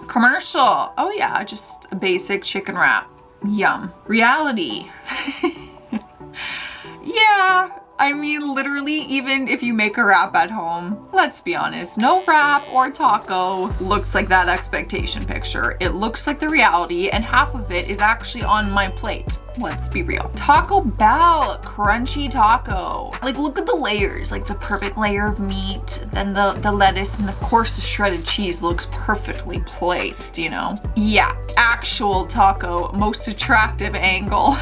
Commercial. Oh yeah, just a basic chicken wrap. Yum. Reality. Yeah, I mean, literally, even if you make a wrap at home, let's be honest, no wrap or taco looks like that expectation picture. It looks like the reality, and half of it is actually on my plate. Let's be real. Taco Bell, crunchy taco. Like, look at the layers, like the perfect layer of meat, then the lettuce, and of course the shredded cheese looks perfectly placed, you know? Yeah, actual taco, most attractive angle.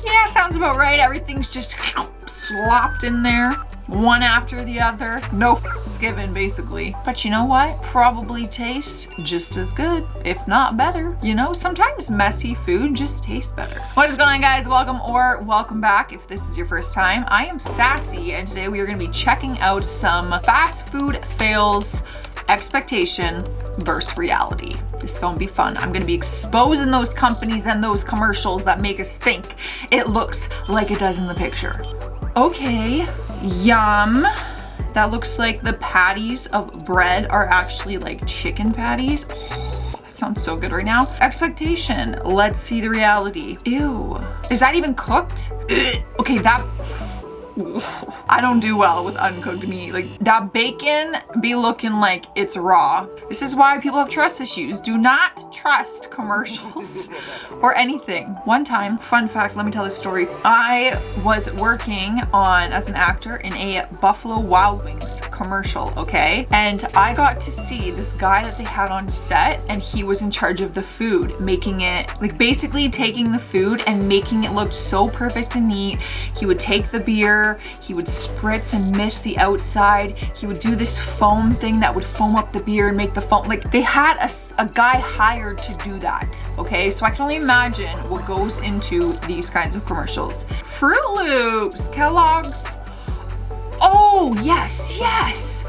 Yeah, sounds about right. Everything's just slopped in there, one after the other. No f***s given, basically. But you know what? Probably tastes just as good, if not better. You know, sometimes messy food just tastes better. What is going on, guys? Welcome or welcome back if this is your first time. I am Sassy, and today we are going to be checking out some fast food fails, expectation versus reality. This is gonna be fun. I'm gonna be exposing those companies and those commercials that make us think it looks like it does in the picture. Okay, yum. That looks like the patties of bread are actually like chicken patties. Oh, that sounds so good right now. Expectation, let's see the reality. Ew, is that even cooked? Okay, I don't do well with uncooked meat. Like, that bacon be looking like it's raw. This is why people have trust issues. Do not trust commercials or anything. One time, fun fact, let me tell this story. I was working as an actor in a Buffalo Wild Wings commercial, okay? And I got to see this guy that they had on set, and he was in charge of the food, making it, like, basically taking the food and making it look so perfect and neat. He would take the beer, he would spritz and mist the outside. He would do this foam thing that would foam up the beer and make the foam. Like, they had a guy hired to do that, okay? So I can only imagine what goes into these kinds of commercials. Fruit Loops, Kellogg's. Oh, yes, yes,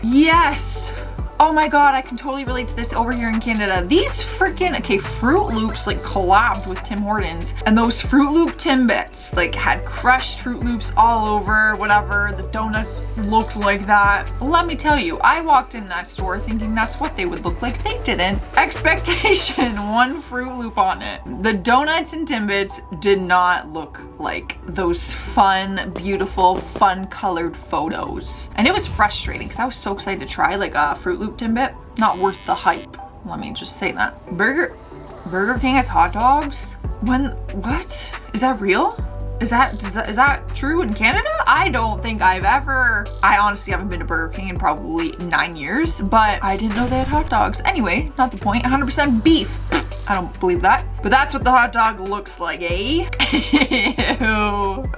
yes. Oh my God, I can totally relate to this over here in Canada. These freaking, okay, Fruit Loops like collabed with Tim Hortons, and those Fruit Loop Timbits like had crushed Fruit Loops all over, whatever. The donuts looked like that. Let me tell you, I walked in that store thinking that's what they would look like. They didn't. Expectation, one Fruit Loop on it. The donuts and Timbits did not look like those fun, beautiful, fun colored photos. And it was frustrating because I was so excited to try like a Fruit Loop Timbit. Not worth the hype. Let me just say that. Burger King has hot dogs? What? Is that real? Is that true in Canada? I don't think I honestly haven't been to Burger King in probably 9 years, but I didn't know they had hot dogs. Anyway, not the point. 100% beef. I don't believe that. But that's what the hot dog looks like, eh? Ew.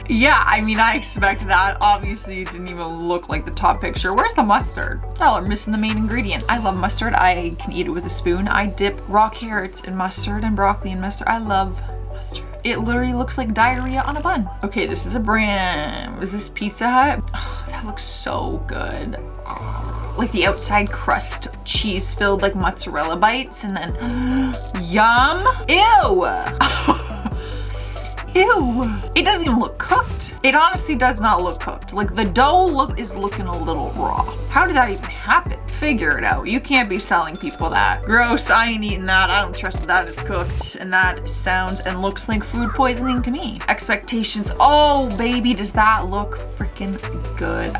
Yeah, I mean, I expected that. Obviously, it didn't even look like the top picture. Where's the mustard? Oh, we're missing the main ingredient. I love mustard. I can eat it with a spoon. I dip raw carrots in mustard and broccoli in mustard. I love mustard. It literally looks like diarrhea on a bun. Okay, this is a brand. Is this Pizza Hut? Oh, that looks so good. Like the outside crust, cheese-filled like mozzarella bites, and then yum. Ew. Ew. It doesn't even look cooked. It honestly does not look cooked. Like, the dough is looking a little raw. How did that even happen? Figure it out. You can't be selling people that. Gross, I ain't eating that. I don't trust that is cooked. And that sounds and looks like food poisoning to me. Expectations. Oh, baby, does that look freaking good.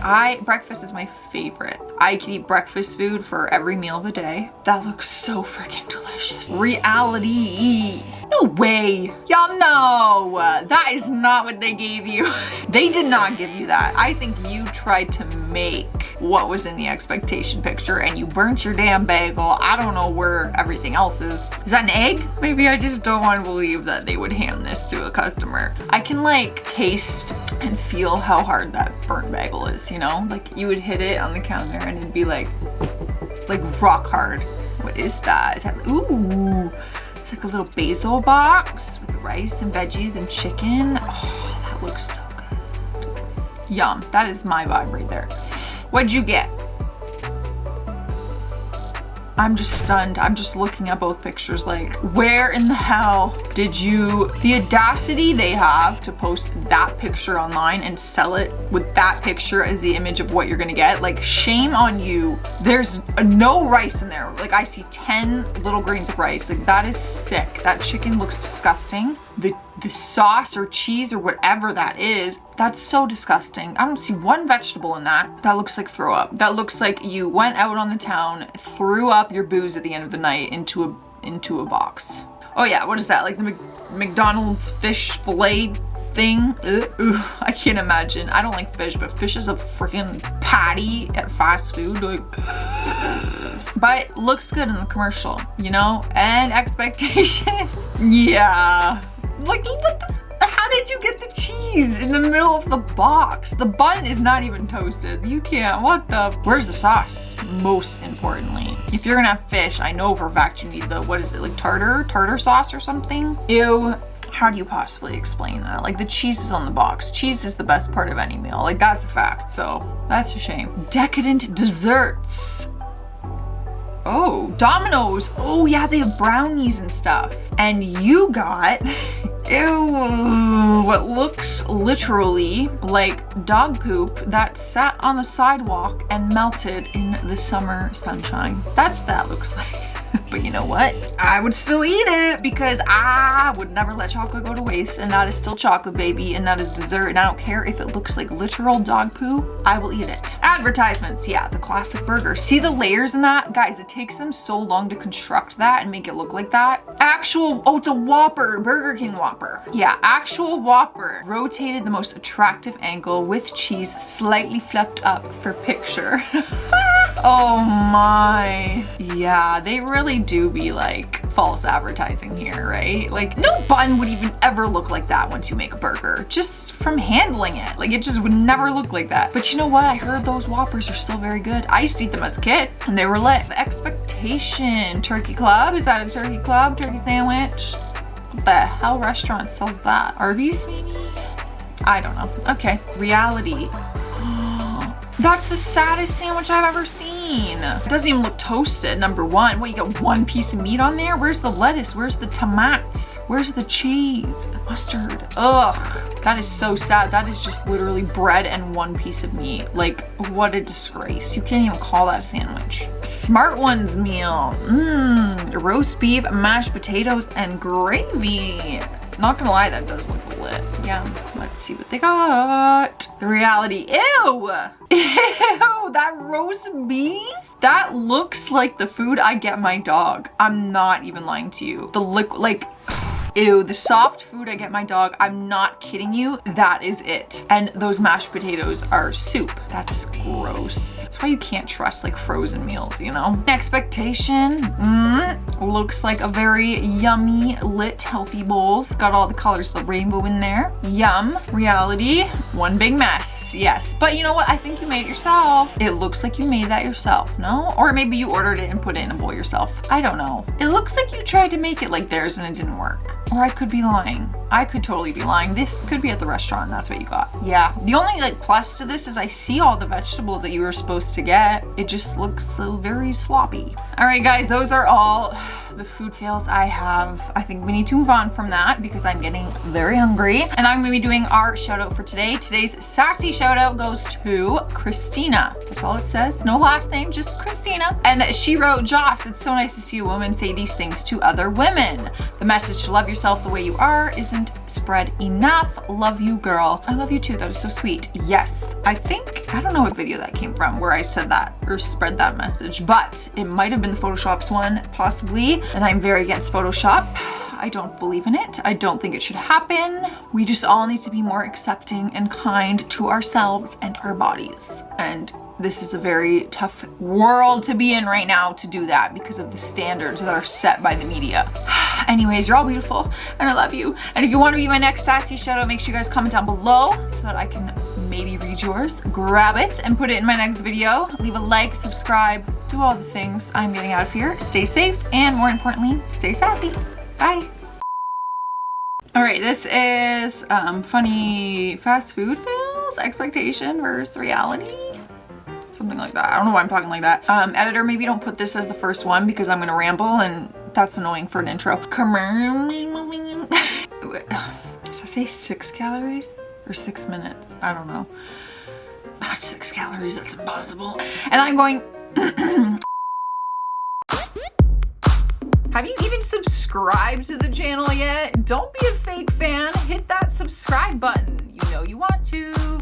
Breakfast is my favorite. I could eat breakfast food for every meal of the day. That looks so freaking delicious. Reality. No way. Y'all know. That is not what they gave you. They did not give you that. I think you tried to make what was in the expectation picture and you burnt your damn bagel. I don't know where everything else is. Is that an egg? Maybe I just don't want to believe that they would hand this to a customer. I can like taste and feel how hard that burnt bagel is, you know? Like, you would hit it on the counter and it'd be like rock hard. What is that? Is that, ooh. It's like a little basil box with rice and veggies and chicken. Oh, that looks so good. Yum. That is my vibe right there. What'd you get? I'm just stunned. I'm just looking at both pictures like, where in the hell did you, the audacity they have to post that picture online and sell it with that picture as the image of what you're gonna get. Like, shame on you. There's no rice in there. Like, I see 10 little grains of rice. Like, that is sick. That chicken looks disgusting. The sauce or cheese or whatever that is, that's so disgusting. I don't see one vegetable in that. That looks like throw up. That looks like you went out on the town, threw up your booze at the end of the night into a box. Oh yeah, what is that? Like the McDonald's fish fillet thing? Ugh, I can't imagine. I don't like fish, but fish is a freaking patty at fast food. Like, but looks good in the commercial, you know? And expectation. Yeah. Like, what the, how did you get the cheese in the middle of the box? The bun is not even toasted. You can't, what the? Where's the sauce? Most importantly, if you're gonna have fish, I know for a fact you need the, what is it, like tartar sauce or something? Ew. How do you possibly explain that? Like, the cheese is on the box. Cheese is the best part of any meal. Like, that's a fact, so that's a shame. Decadent desserts. Oh, Domino's. Oh yeah, they have brownies and stuff. And you got, ew, what looks literally like dog poop that sat on the sidewalk and melted in the summer sunshine. That's what that looks like. But you know what? I would still eat it because I would never let chocolate go to waste, and that is still chocolate, baby, and that is dessert, and I don't care if it looks like literal dog poo, I will eat it. Advertisements, yeah, the classic burger. See the layers in that? Guys, it takes them so long to construct that and make it look like that. Actual, oh, it's a Whopper, Burger King Whopper. Yeah, actual Whopper. Rotated the most attractive angle with cheese slightly fluffed up for picture. Oh my. Yeah, they really do be like false advertising here, right? Like, no bun would even ever look like that once you make a burger, just from handling it. Like, it just would never look like that. But you know what? I heard those Whoppers are still very good. I used to eat them as a kid and they were lit. Expectation. Turkey Club. Is that a turkey club? Turkey sandwich? What the hell restaurant sells that? Arby's maybe? I don't know. Okay. Reality. That's the saddest sandwich I've ever seen. It doesn't even look toasted, number one. What, you got one piece of meat on there? Where's the lettuce? Where's the tomatoes? Where's the cheese? The mustard? Ugh, that is so sad. That is just literally bread and one piece of meat. Like, what a disgrace. You can't even call that a sandwich. Smart Ones meal. Roast beef, mashed potatoes, and gravy. Not gonna lie, that does look lit. Yeah, let's see what they got. The reality, ew! Ew, that roast beef? That looks like the food I get my dog. I'm not even lying to you. The liquid, like, ew, the soft food I get my dog, I'm not kidding you, that is it. And those mashed potatoes are soup. That's gross. That's why you can't trust like frozen meals, you know? Expectation, looks like a very yummy, lit, healthy bowl. It's got all the colors of the rainbow in there. Yum. Reality, one big mess, yes. But you know what, I think you made it yourself. It looks like you made that yourself, no? Or maybe you ordered it and put it in a bowl yourself. I don't know. It looks like you tried to make it like theirs and it didn't work. Or I could be lying. I could totally be lying. This could be at the restaurant. That's what you got. Yeah. The only like plus to this is I see all the vegetables that you were supposed to get. It just looks so very sloppy. All right, guys, those are all the food fails I have. I think we need to move on from that because I'm getting very hungry. And I'm gonna be doing our shout out for today. Today's sassy shout out goes to Christina. That's all it says. No last name, just Christina. And she wrote, Joss, it's so nice to see a woman say these things to other women. The message to love yourself the way you are isn't spread enough. Love you, girl. I love you too. That is so sweet. Yes. I don't know what video that came from where I said that or spread that message, but it might have been the Photoshop's one, possibly. And I'm very against Photoshop. I don't believe in it. I don't think it should happen. We just all need to be more accepting and kind to ourselves and our bodies. And this is a very tough world to be in right now to do that because of the standards that are set by the media. Anyways, you're all beautiful and I love you. And if you want to be my next sassy shout out, make sure you guys comment down below so that I can maybe read yours, grab it and put it in my next video. Leave a like, subscribe, do all the things. I'm getting out of here. Stay safe and more importantly, stay sassy. Bye. All right, this is funny fast food fails, expectation versus reality. Something like that. I don't know why I'm talking like that. Editor, maybe don't put this as the first one because I'm gonna ramble and that's annoying for an intro. Does I say 6 calories or 6 minutes? I don't know. Not 6 calories, that's impossible. And I'm going, have you even subscribed to the channel yet? Don't be a fake fan, hit that subscribe button. You know you want to.